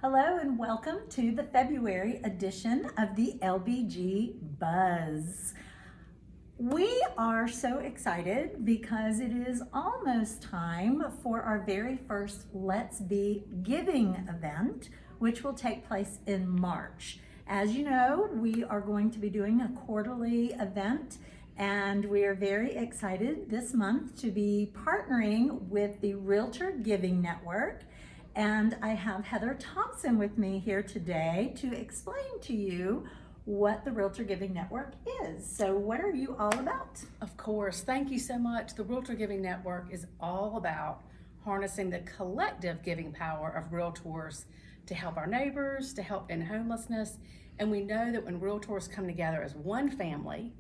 Hello and welcome to the February edition of the LBG Buzz. We are so excited because it is almost time for our very first Let's Be Giving event, which will take place in March. As you know, we are going to be doing a quarterly event, and we are very excited this month to be partnering with the Realtor Giving Network. And I have Heather Thompson with me here today to explain to you what the Realtor Giving Network is. So what are you all about? Of course, thank you so much. The Realtor Giving Network is all about harnessing the collective giving power of realtors to help our neighbors, to help in homelessness. And we know that when realtors come together as one family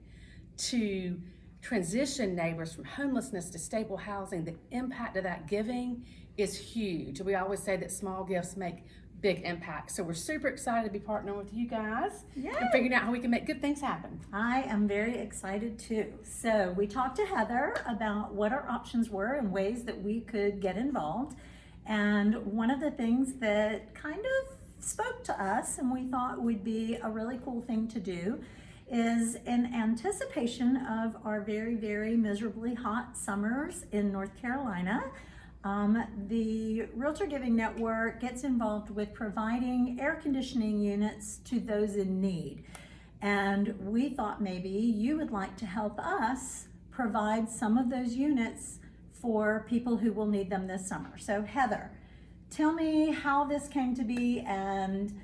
to transition neighbors from homelessness to stable housing, the impact of that giving is huge. We always say that small gifts make big impact. So we're super excited to be partnering with you guys and figuring out how we can make good things happen. I am very excited too. So we talked to Heather about what our options were and ways that we could get involved. And one of the things that kind of spoke to us and we thought would be a really cool thing to do is in anticipation of our very, very miserably hot summers in North Carolina. The Realtor Giving Network gets involved with providing air conditioning units to those in need. And we thought maybe you would like to help us provide some of those units for people who will need them this summer. So Heather, tell me how this came to be and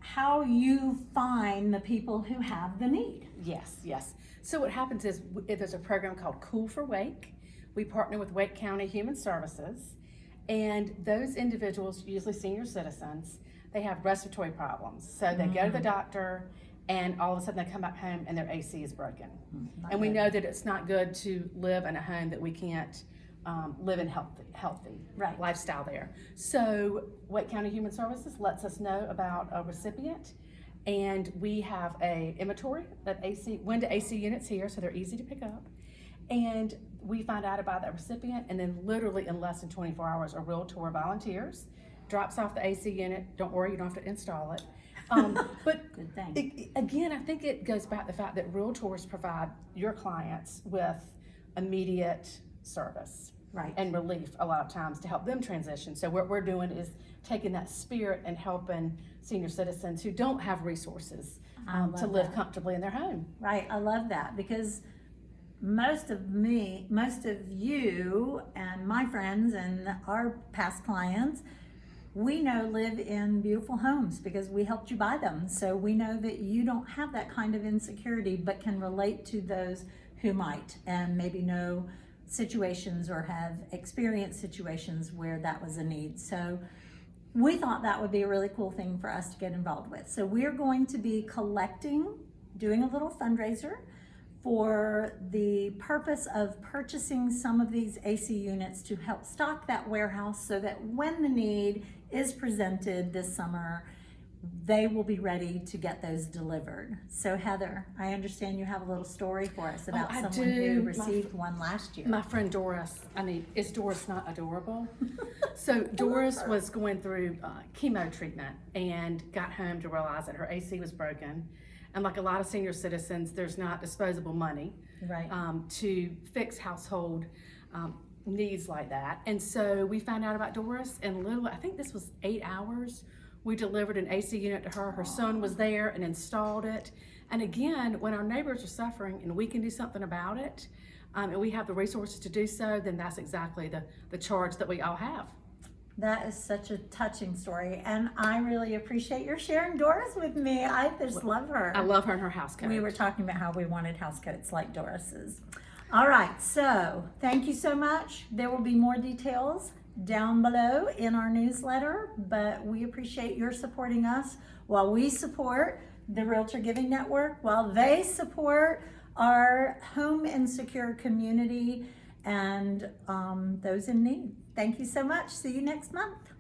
how you find the people who have the need. Yes. So what happens is there's a program called Cool for Wake. We partner with Wake County Human Services, and those individuals, usually senior citizens, they have respiratory problems. So they go to the doctor, and all of a sudden they come back home and their AC is broken. And we know that it's not good to live in a home that we can't live in healthy lifestyle there. So Wake County Human Services lets us know about a recipient, and we have a inventory of wind to AC units here, so they're easy to pick up. And we find out about that recipient, and then literally in less than 24 hours, a realtor volunteers, drops off the AC unit. Don't worry, you don't have to install it. But Good thing. Again, I think it goes back to the fact that realtors provide your clients with immediate service and relief a lot of times to help them transition. So what we're doing is taking that spirit and helping senior citizens who don't have resources to live comfortably in their home. Right, I love that because most of you and my friends and our past clients, we know live in beautiful homes because we helped you buy them. So we know that you don't have that kind of insecurity, but can relate to those who might and maybe know situations or have experienced situations where that was a need. So we thought that would be a really cool thing for us to get involved with. So we're going to be doing a little fundraiser for the purpose of purchasing some of these AC units to help stock that warehouse so that when the need is presented this summer, they will be ready to get those delivered. So Heather, I understand you have a little story for us about someone who received one last year. My friend Doris, is Doris not adorable? So Doris was going through chemo treatment and got home to realize that her AC was broken. And like a lot of senior citizens, there's not disposable money to fix household needs like that. And so we found out about Doris, and I think this was 8 hours, we delivered an AC unit to her. Her son was there and installed it. And again, when our neighbors are suffering and we can do something about it, and we have the resources to do so, then that's exactly the charge that we all have. That is such a touching story, and I really appreciate your sharing Doris with me. I just love her. I love her and her house coat. We were talking about how we wanted house coats like Doris's. All right, so thank you so much. There will be more details down below in our newsletter, but we appreciate your supporting us while we support the Realtor Giving Network, while they support our home insecure community and those in need. Thank you so much. See you next month.